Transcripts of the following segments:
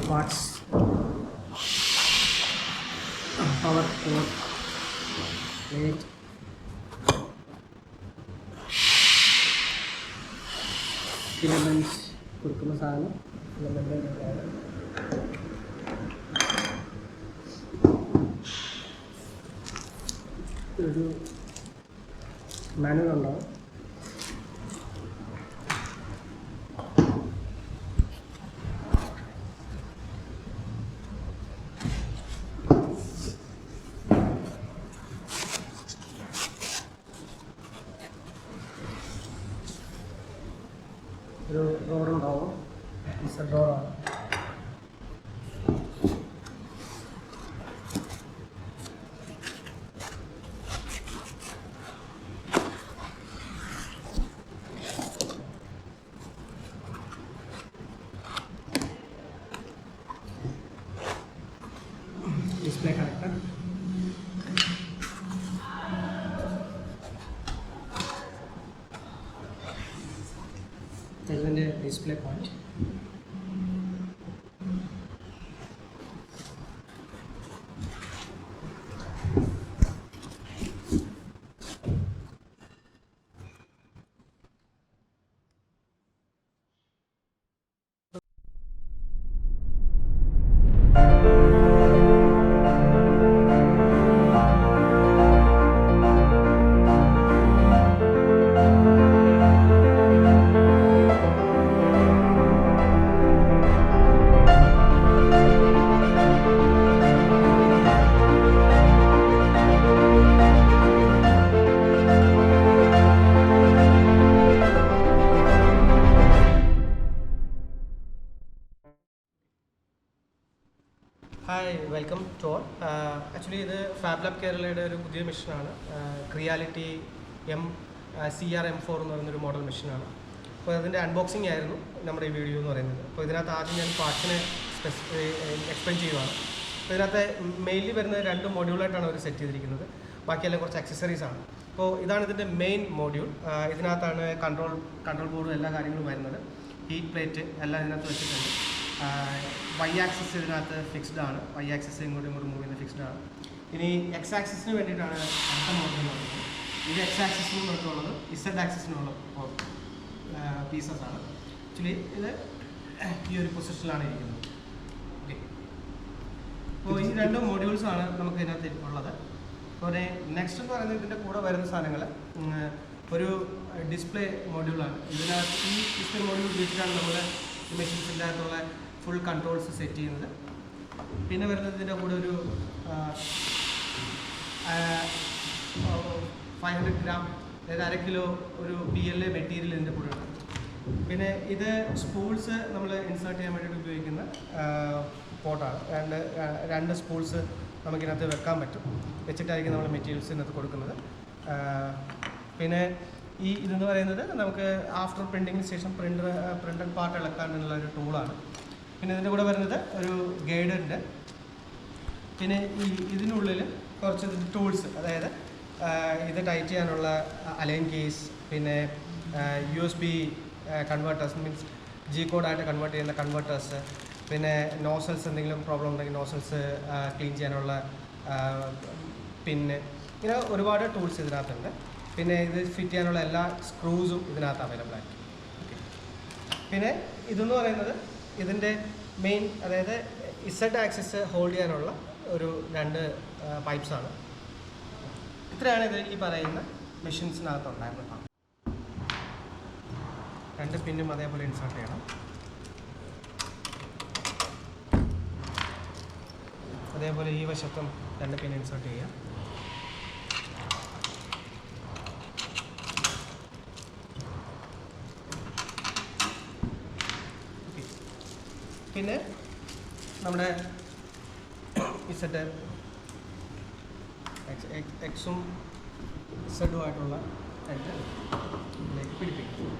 parts, power cord, plate, filaments കൊടുക്കുന്ന സാധനം ഒരു മാനുവൽ ഉണ്ടാവും. ഒരു ഡോറുണ്ടാവും, ഡോറാണ്. ഡിസ്പ്ലേ കണക്ടർ, ഇതിൻ്റെ display point, hi, welcome to all. Actually ഇത് ഫാബ് ലാബ് കേരളയുടെ ഒരു പുതിയ മെഷീനാണ്. ക്രിയാലിറ്റി CR-M4 എന്ന് പറയുന്നൊരു മോഡൽ മെഷീനാണ്. അപ്പോൾ അതിൻ്റെ അൺബോക്സിംഗ് ആയിരുന്നു നമ്മുടെ ഈ വീഡിയോ എന്ന് പറയുന്നത്. അപ്പോൾ ഇതിനകത്ത് ആദ്യം ഞാൻ പാർട്സിനെ എക്സ്പ്ലെയിൻ ചെയ്യുവാണ്. അപ്പോൾ ഇതിനകത്ത് മെയിൻലി വരുന്ന 2 മോഡ്യൂളായിട്ടാണ് അവർ സെറ്റ് ചെയ്തിരിക്കുന്നത്. ബാക്കിയെല്ലാം കുറച്ച് അക്സസറീസ് ആണ്. അപ്പോൾ ഇതാണ് ഇതിൻ്റെ മെയിൻ മോഡ്യൂൾ. ഇതിനകത്താണ് കൺട്രോൾ ബോർഡും എല്ലാ കാര്യങ്ങളും വരുന്നത്. ഹീറ്റ് പ്ലേറ്റ് എല്ലാം ഇതിനകത്ത് വെച്ചിട്ടുണ്ട്. വൈ ആക്സിസ് ഇതിനകത്ത് ഫിക്സ്ഡ് ആണ്. വൈ ആക്സിസ് ഇങ്ങോട്ടും മൂവ് ചെയ്യുന്നത് ഫിക്സ്ഡ് ആണ്. ഇനി എക്സ് ആക്സിസിന് വേണ്ടിയിട്ടാണ് അടുത്ത മോഡൽ എന്ന് പറയുന്നത്. ഇത് എക്സ് ആക്സിസിന് വേണ്ടിയിട്ടുള്ളത് ഇസഡ് ആക്സിസിനുള്ള പീസസ് ആണ്. ആക്ച്വലി ഇത് ഈ ഒരു പൊസിഷനിലാണ് ഇരിക്കുന്നത്. ഓക്കെ, അപ്പോൾ ഈ 2 മോഡ്യൂൾസാണ് നമുക്ക് ഇതിനകത്ത് ഉള്ളത്. അപ്പോൾ നെക്സ്റ്റ് എന്ന് പറയുന്നത് ഇതിൻ്റെ കൂടെ വരുന്ന സാധനങ്ങൾ ഒരു ഡിസ്പ്ലേ മോഡ്യൂളാണ്. ഇതിനകത്ത് ഈ ഡിസ്പ്ലേ മോഡ്യൂൾ ഉപയോഗിച്ചിട്ടാണ് നമ്മൾ മെഷീൻസിൻ്റെ അകത്തുള്ള ഫുൾ കൺട്രോൾസ് സെറ്റ് ചെയ്യുന്നത്. പിന്നെ വരുന്നത് ഇതിൻ്റെ കൂടെ ഒരു 500 ഗ്രാം, അതായത് 1/2 കിലോ ഒരു PLA മെറ്റീരിയൽ ഇതിൻ്റെ കൂടെ ഉണ്ട്. പിന്നെ ഇത് സ്പൂൾസ് നമ്മൾ ഇൻസേർട്ട് ചെയ്യാൻ വേണ്ടിയിട്ട് ഉപയോഗിക്കുന്ന പോട്ടാണ്. രണ്ട് സ്പൂൾസ് നമുക്കിതിനകത്ത് വെക്കാൻ പറ്റും. വെച്ചിട്ടായിരിക്കും നമ്മൾ മെറ്റീരിയൽസ് ഇതിനകത്ത് കൊടുക്കുന്നത്. പിന്നെ ഇതെന്ന് പറയുന്നത് നമുക്ക് ആഫ്റ്റർ പ്രിൻറ്റിങ്ങിന് ശേഷം പ്രിൻ്റഡ് പാർട്ട് ഇളക്കാനുള്ള ഒരു ടൂളാണ്. പിന്നെ ഇതിൻ്റെ കൂടെ വരുന്നത് ഒരു ഗൈഡുണ്ട്. പിന്നെ ഇതിനുള്ളിൽ കുറച്ച് ടൂൾസ്, അതായത് ഇത് ടൈറ്റ് ചെയ്യാനുള്ള അലൈൻ കേസ്, പിന്നെ USB കൺവേർട്ടേഴ്സ്, മീൻസ് G കോഡായിട്ട് കൺവേർട്ട് ചെയ്യുന്ന കൺവേർട്ടേഴ്സ്, പിന്നെ നോസൽസ് എന്തെങ്കിലും പ്രോബ്ലം ഉണ്ടെങ്കിൽ നോസൽസ് ക്ലീൻ ചെയ്യാനുള്ള പിന്നെ ഇങ്ങനെ ഒരുപാട് ടൂൾസ് ഇതിനകത്തുണ്ട്. പിന്നെ ഇത് ഫിറ്റ് ചെയ്യാനുള്ള എല്ലാ സ്ക്രൂസും ഇതിനകത്ത് അവൈലബിൾ ആയിരിക്കും. പിന്നെ ഇതെന്ന് പറയുന്നത് ഇതിൻ്റെ മെയിൻ, അതായത് ഇസഡ് ആക്സിസ് ഹോൾഡ് ചെയ്യാനുള്ള ഒരു 2 പൈപ്സാണ്. ഇത്രയാണ് ഇത് ഈ പറയുന്ന മെഷീൻസിനകത്തുണ്ടായിരുന്നത്. 2 പിന്നും അതേപോലെ ഇൻസേർട്ട് ചെയ്യണം. അതേപോലെ ഈ വശത്തും 2 പിൻ ഇൻസേർട്ട് ചെയ്യാം. പിന്നെ നമ്മുടെ ഇസഡ് എക്സും ഇസഡുമായിട്ടുള്ള ആയിട്ട് ഇതിലേക്ക് പിടിപ്പിക്കും.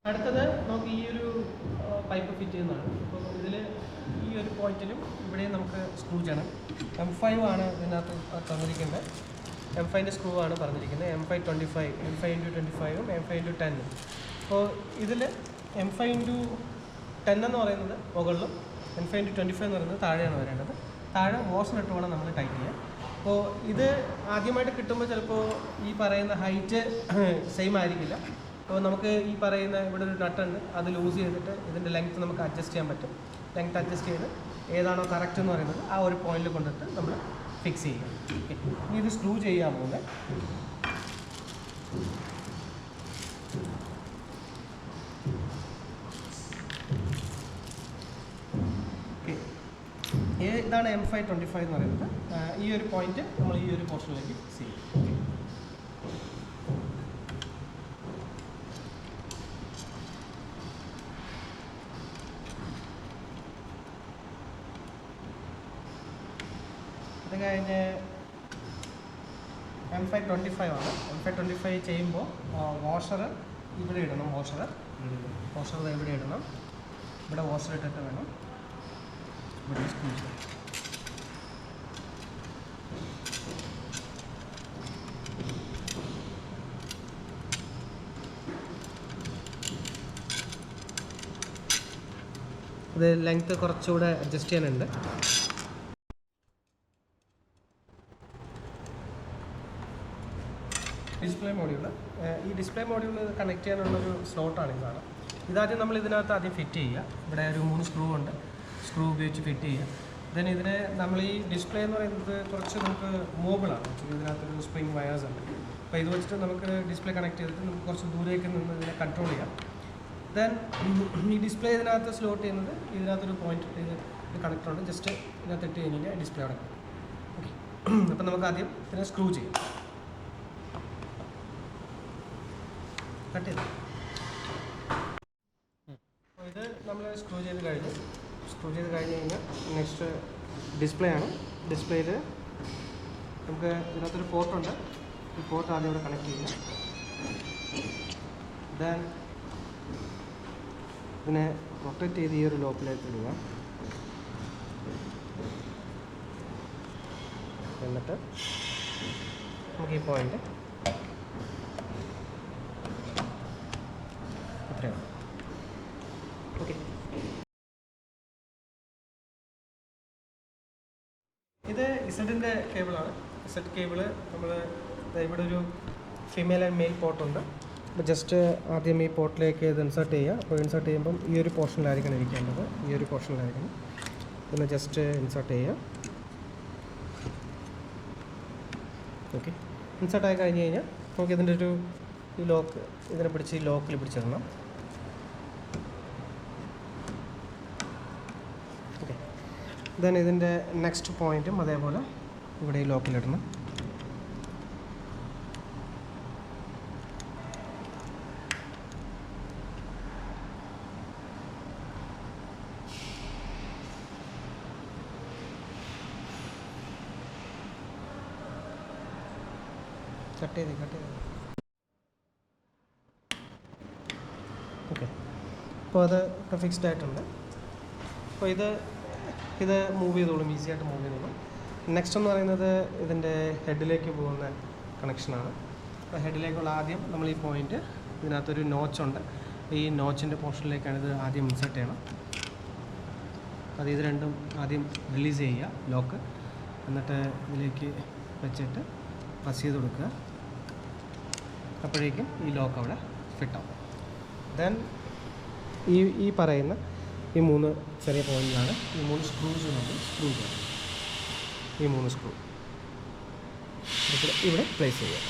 അടുത്തത് നമുക്ക് ഈ ഒരു പൈപ്പ് ഫിറ്റ് ചെയ്യുന്നതാണ്. അപ്പോൾ ഇതിൽ ഈ ഒരു പോയിന്റിലും ഇവിടെയും നമുക്ക് സ്ക്രൂ ചെയ്യണം. M5 ആണ് ഇതിനകത്ത് തന്നിരിക്കുന്നത്. M5ൻ്റെ സ്ക്രൂ ആണ് പറഞ്ഞിരിക്കുന്നത്. M5 25 M5 × 10. അപ്പോൾ ഇതിൽ M5 × 10 എന്ന് പറയുന്നത് മുകളിലും M5 × 25 എന്ന് പറയുന്നത് താഴെയാണ് വരേണ്ടത്. താഴെ വാഷർ ഇട്ട് വേണം നമ്മൾ ടൈറ്റ് ചെയ്യാൻ. അപ്പോൾ ഇത് ആദ്യമായിട്ട് കിട്ടുമ്പോൾ ചിലപ്പോൾ ഈ പറയുന്ന ഹൈറ്റ് സെയിം ആയിരിക്കില്ല. അപ്പോൾ നമുക്ക് ഈ പറയുന്ന ഇവിടെ ഒരു നട്ടുണ്ട്, അത് ലൂസ് ചെയ്തിട്ട് ഇതിൻ്റെ ലെങ്ത്ത് നമുക്ക് അഡ്ജസ്റ്റ് ചെയ്യാൻ പറ്റും. ലെങ്ത്ത് അഡ്ജസ്റ്റ് ചെയ്ത് ഏതാണോ കറക്റ്റ് എന്ന് പറയുന്നത് ആ ഒരു പോയിന്റിൽ കൊണ്ടിട്ട് നമ്മൾ ഫിക്സ് ചെയ്യും. ഓക്കെ, ഇനി ഇത് സ്ക്രൂ ചെയ്യാൻ പോകുന്നത്. ഇതാണ് M5 25 എന്ന് പറയുന്നത്. ഈ ഒരു പോയിന്റ് നമ്മൾ ഈ ഒരു പോർഷനിലേക്ക് ഫിക്സ് ചെയ്യും. ഓക്കെ, അത് കഴിഞ്ഞ് M5 25 ആണ്. M5 25 ചെയ്യുമ്പോൾ വാഷർ ഇവിടെ ഇടണം. വാഷർ ഇവിടെ ഇടണം. ഇവിടെ വാഷർ ഇട്ടിട്ട് വേണം ഇവിടെ സ്ക്രൂ ചെയ്യാൻ. ഇത് ലെങ്ത്ത് കുറച്ചുകൂടെ അഡ്ജസ്റ്റ് ചെയ്യാനുണ്ട്. ഡിസ്പ്ലേ മോഡ്യൂള്, ഈ ഡിസ്പ്ലേ മോഡ്യൂള് കണക്ട് ചെയ്യാനുള്ളൊരു സ്ലോട്ടാണ് ഇതാണ്. ഇതാദ്യം നമ്മൾ ഇതിനകത്ത് ആദ്യം ഫിറ്റ് ചെയ്യുക. ഇവിടെ ഒരു 3 സ്ക്രൂ ഉണ്ട്. സ്ക്രൂ ഉപയോഗിച്ച് ഫിറ്റ് ചെയ്യുക. ദെൻ ഇതിനെ നമ്മൾ ഈ ഡിസ്പ്ലേ എന്ന് പറയുന്നത് കുറച്ച് നമുക്ക് മൂവബിളാണ്. ഇതിനകത്തൊരു സ്പ്രിങ് വയേഴ്സ് ഉണ്ട്. അപ്പോൾ ഇത് വെച്ചിട്ട് നമുക്ക് ഡിസ്പ്ലേ കണക്ട് ചെയ്തിട്ട് നമുക്ക് കുറച്ച് ദൂരേക്ക് നിന്ന് ഇതിനെ കൺട്രോൾ ചെയ്യാം. ദെൻ ഈ ഡിസ്പ്ലേ ഇതിനകത്ത് സ്ലോട്ട് ചെയ്യുന്നത് ഇതിനകത്തൊരു പോയിന്റ് ഇത് കണക്ടറുണ്ട്. ജസ്റ്റ് ഇതിനകത്ത് ഇട്ട് കഴിഞ്ഞാൽ ഡിസ്പ്ലേ അവിടെ. ഓക്കെ, അപ്പം നമുക്ക് ആദ്യം ഇതിനെ സ്ക്രൂ ചെയ്യാം. കട്ട് ചെയ്ത് അപ്പോൾ ഇത് നമ്മൾ സ്ക്രൂ ചെയ്ത് കഴിഞ്ഞ് കഴിഞ്ഞാൽ നെക്സ്റ്റ് ഡിസ്പ്ലേ ആണ്. ഡിസ്പ്ലേയിൽ നമുക്ക് ഇതിനകത്തൊരു പോർട്ടുണ്ട്. ഈ പോർട്ട് ആദ്യം ഇവിടെ കണക്ട് ചെയ്യുക. ദെൻ ഇതിനെ റൊട്ടേറ്റ് ചെയ്ത് ഈ ഒരു ലോക്കിലേക്ക് ഇടുക. എന്നിട്ട് നമുക്ക് ഈ പോയിന്റ് അത്രയാണ്. ഓക്കെ, ഇത് ഇസഡിൻ്റെ കേബിളാണ്. ഇസഡ് കേബിള് നമ്മൾ ഇവിടെ ഒരു ഫീമെയിൽ ആൻഡ് മെയിൽ പോർട്ടുണ്ട്. അപ്പോൾ ജസ്റ്റ് ആദ്യം ഈ പോർട്ടിലേക്ക് ഇത് ഇൻസേർട്ട് ചെയ്യുക. അപ്പോൾ ഇൻസേർട്ട് ചെയ്യുമ്പം ഈ ഒരു പോർഷനിലായിരിക്കണം ഇരിക്കേണ്ടത്. ഈ ഒരു പോർഷനിലായിരിക്കണം. പിന്നെ ജസ്റ്റ് ഇൻസേർട്ട് ചെയ്യുക. ഓക്കെ, ഇൻസേർട്ട് ആയി കഴിഞ്ഞ് കഴിഞ്ഞാൽ നമുക്ക് ഇതിൻ്റെ ഒരു ഈ ലോക്ക് ഇതിനെ പിടിച്ച് ഈ ലോക്കിൽ പിടിച്ചിടണം. ഓക്കെ, ദെൻ ഇതിൻ്റെ നെക്സ്റ്റ് പോയിൻറ്റും അതേപോലെ ഇവിടെ ഈ ലോക്കിലിടണം. കട്ട് ചെയ്ത് ഓക്കെ, അപ്പോൾ അത് ഇപ്പോൾ ഫിക്സ്ഡ് ആയിട്ടുണ്ട്. അപ്പോൾ ഇത് മൂവ് ചെയ്തോളും, ഈസി ആയിട്ട് മൂവ് ചെയ്തോളും. നെക്സ്റ്റ് എന്ന് പറയുന്നത് ഇതിൻ്റെ ഹെഡിലേക്ക് പോകുന്ന കണക്ഷനാണ്. അപ്പോൾ ഹെഡിലേക്കുള്ള ആദ്യം നമ്മൾ ഈ പോയിൻറ്റ് ഇതിനകത്തൊരു നോച്ചുണ്ട്. ഈ നോച്ചിൻ്റെ പോർഷനിലേക്കാണ് ഇത് ആദ്യം ഇൻസേർട്ട് ചെയ്യണം. അത് ഇത് രണ്ടും ആദ്യം റിലീസ് ചെയ്യുക ലോക്ക്. എന്നിട്ട് ഇതിലേക്ക് വെച്ചിട്ട് പ്രസ് ചെയ്ത് കൊടുക്കുക. അപ്പോഴേക്കും ഈ ലോക്ക് അവിടെ ഫിറ്റാവും. ദെൻ ഈ പറയുന്ന ഈ 3 ചെറിയ പോയിൻ്റാണ് ഈ 3 സ്ക്രൂസ് നമ്മൾ സ്ക്രൂ ചെയ്യണം. ഈ 3 സ്ക്രൂ ഇവിടെ പ്ലേസ് ചെയ്യുക.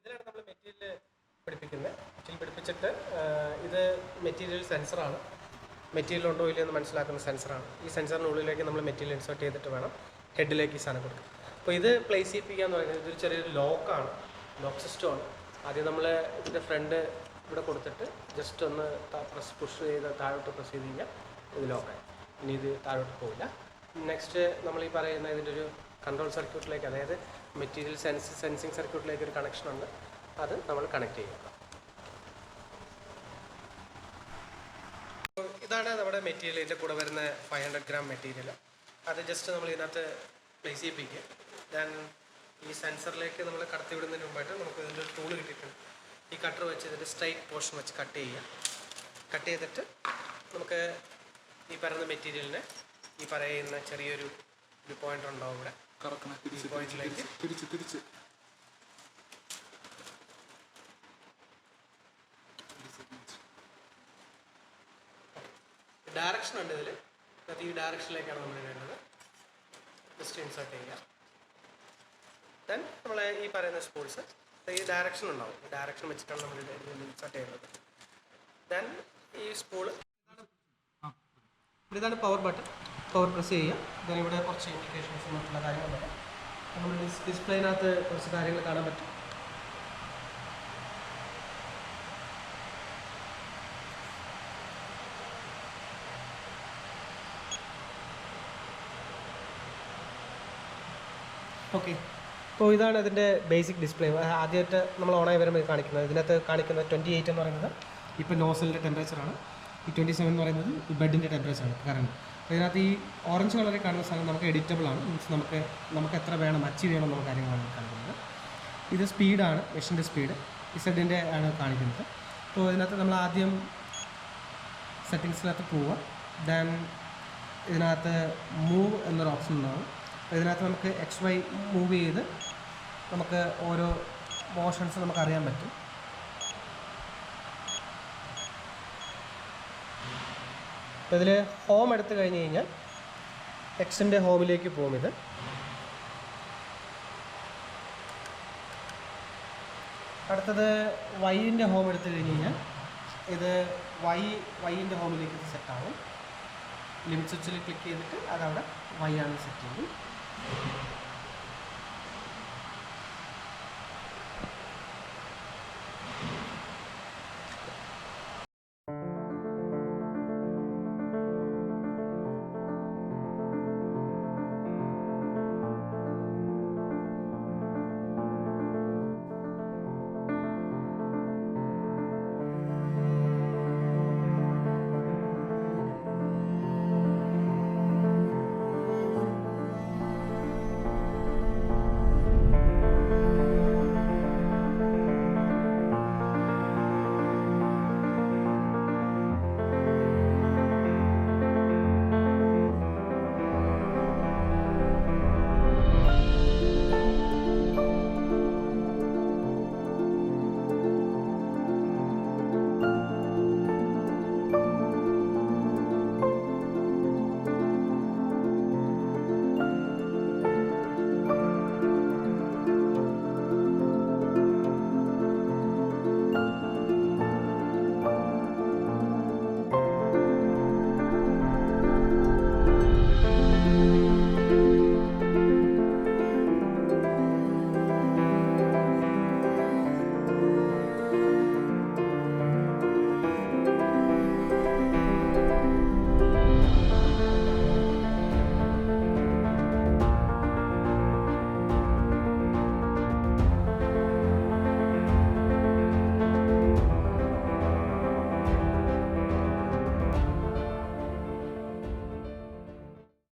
ഇതിലാണ് നമ്മൾ മെറ്റീരിയൽ പിടിപ്പിക്കുന്നത്. മെറ്റീരിയൽ പിടിപ്പിച്ചിട്ട് ഇത് മെറ്റീരിയൽ സെൻസറാണ്. മെറ്റീരിയൽ ഉണ്ടോ ഇല്ലയോ എന്ന് മനസ്സിലാക്കുന്ന സെൻസറാണ്. ഈ സെൻസറിനുള്ളിലേക്ക് നമ്മൾ മെറ്റീരിയൽ ഇൻസേർട്ട് ചെയ്തിട്ട് വേണം ഹെഡിലേക്ക് ഈ സാധനം കൊടുക്കുക. അപ്പോൾ ഇത് പ്ലേസ് ചെയ്യിപ്പിക്കുക എന്ന് പറയുന്നത് ഇതൊരു ചെറിയൊരു ലോക്കാണ്, ലോക്ക് സിസ്റ്റമാണ്. ആദ്യം നമ്മൾ ഇതിൻ്റെ ഫ്രണ്ട് ഇവിടെ കൊടുത്തിട്ട് ജസ്റ്റ് ഒന്ന് പുഷ് ചെയ്ത് താഴോട്ട് പ്രസ് ചെയ്ത് കഴിഞ്ഞാൽ ഇത് ലോക്കായി. ഇനി ഇത് താഴോട്ട് പോവില്ല. നെക്സ്റ്റ് നമ്മൾ ഈ പറയുന്ന ഇതിൻ്റെ ഒരു കൺട്രോൾ സർക്യൂട്ടിലേക്ക്, അതായത് മെറ്റീരിയൽ സെൻസിങ് സർക്യൂട്ടിലേക്ക് ഒരു കണക്ഷൻ ഉണ്ട്, അത് നമ്മൾ കണക്ട് ചെയ്യുക. ഇതാണ് നമ്മുടെ മെറ്റീരിയൽ. ഇതിൻ്റെ കൂടെ വരുന്ന 500 gram മെറ്റീരിയൽ. അത് ജസ്റ്റ് നമ്മൾ ഇതിനകത്ത് പ്ലേസ് ചെയ്യിപ്പിക്കുക. ഞാൻ ഈ സെൻസറിലേക്ക് നമ്മൾ കടത്തി വിടുന്നതിന് മുമ്പായിട്ട് നമുക്ക് ഇതിൻ്റെ ഒരു ടൂൾ കിട്ടിയിട്ടുണ്ട്. ഈ കട്ടർ വെച്ച് ഇതിൻ്റെ സ്ട്രൈറ്റ് പോർഷൻ വെച്ച് കട്ട് ചെയ്യുക. കട്ട് ചെയ്തിട്ട് നമുക്ക് ഈ പറയുന്ന മെറ്റീരിയലിനെ ഈ പറയുന്ന ചെറിയൊരു പോയിന്റ് ഉണ്ടാവും ഇവിടെ, ഈ പോയിന്റിലേക്ക് തിരിച്ച് ഡയറക്ഷൻ ഉണ്ട് ഇതിൽ. ഈ ഡയറക്ഷനിലേക്കാണ് നമ്മൾ വേണ്ടത്. ജസ്റ്റ് ഇൻസേർട്ട് ചെയ്യുക. ദെൻ നമ്മൾ ഈ പറയുന്ന സ്പൂൾസ് ഈ ഡയറക്ഷൻ ഉണ്ടാവും. ഈ ഡയറക്ഷൻ വെച്ചിട്ടാണ് നമ്മൾ ഇൻസേർട്ട് ചെയ്യുന്നത്. ദെൻ ഈ സ്പൂള് ഇതാണ് പവർ ബട്ടൺ. പവർ പ്രസ് ചെയ്യുക. ദെൻ ഇവിടെ കുറച്ച് ഇൻഡിക്കേഷൻസ് മറ്റുള്ള കാര്യങ്ങളൊക്കെ നമ്മൾ ഡിസ്പ്ലേനകത്ത് കുറച്ച് കാര്യങ്ങൾ കാണാൻ പറ്റും. ഓക്കെ, അപ്പോൾ ഇതാണ് ഇതിൻ്റെ ബേസിക് ഡിസ്പ്ലേ. ആദ്യമായിട്ട് നമ്മൾ ഓണായി വരുമ്പോൾ കാണിക്കുന്നത്, ഇതിനകത്ത് കാണിക്കുന്ന 28 എന്ന് പറയുന്നത് ഇപ്പോൾ നോസലിൻ്റെ ടെമ്പറേച്ചറാണ്. ഈ 27 എന്ന് പറയുന്നത് ഈ ബെഡിൻ്റെ ടെമ്പറേച്ചറാണ് കറണ്ട്. അപ്പോൾ ഇതിനകത്ത് ഈ ഓറഞ്ച് കളറിൽ കാണുന്ന സാധനം നമുക്ക് എഡിറ്റബിൾ ആണ്. മീൻസ് നമുക്ക് എത്ര വേണം, അച്ചീവ് ചെയ്യണം എന്നുള്ള കാര്യങ്ങളാണ് കാണിക്കുന്നത്. ഇത് സ്പീഡാണ്, മെഷീൻ്റെ സ്പീഡ് ഇസഡിൻ്റെ ആണ് കാണിക്കുന്നത്. അപ്പോൾ ഇതിനകത്ത് നമ്മൾ ആദ്യം സെറ്റിങ്സിനകത്ത് പോവുക. ദെൻ ഇതിനകത്ത് മൂവ് എന്നൊരു ഓപ്ഷൻ ഉണ്ടാവും. അപ്പോൾ ഇതിനകത്ത് നമുക്ക് XY മൂവ് ചെയ്ത് നമുക്ക് ഓരോ മോഷൻസ് നമുക്ക് അറിയാൻ പറ്റും. അപ്പോൾ ഇതിൽ ഹോം എടുത്തു കഴിഞ്ഞ് കഴിഞ്ഞാൽ എക്സിൻ്റെ ഹോമിലേക്ക് പോകും. ഇത് അടുത്തത് വൈൻ്റെ ഹോം എടുത്തു കഴിഞ്ഞ് കഴിഞ്ഞാൽ ഇത് വൈൻ്റെ ഹോമിലേക്ക് ഇത് സെറ്റാവും. ലിമിറ്റ് സ്വിച്ചിൽ ക്ലിക്ക് ചെയ്തിട്ട് അതവിടെ വൈ ആണ് സെറ്റ് ചെയ്യും.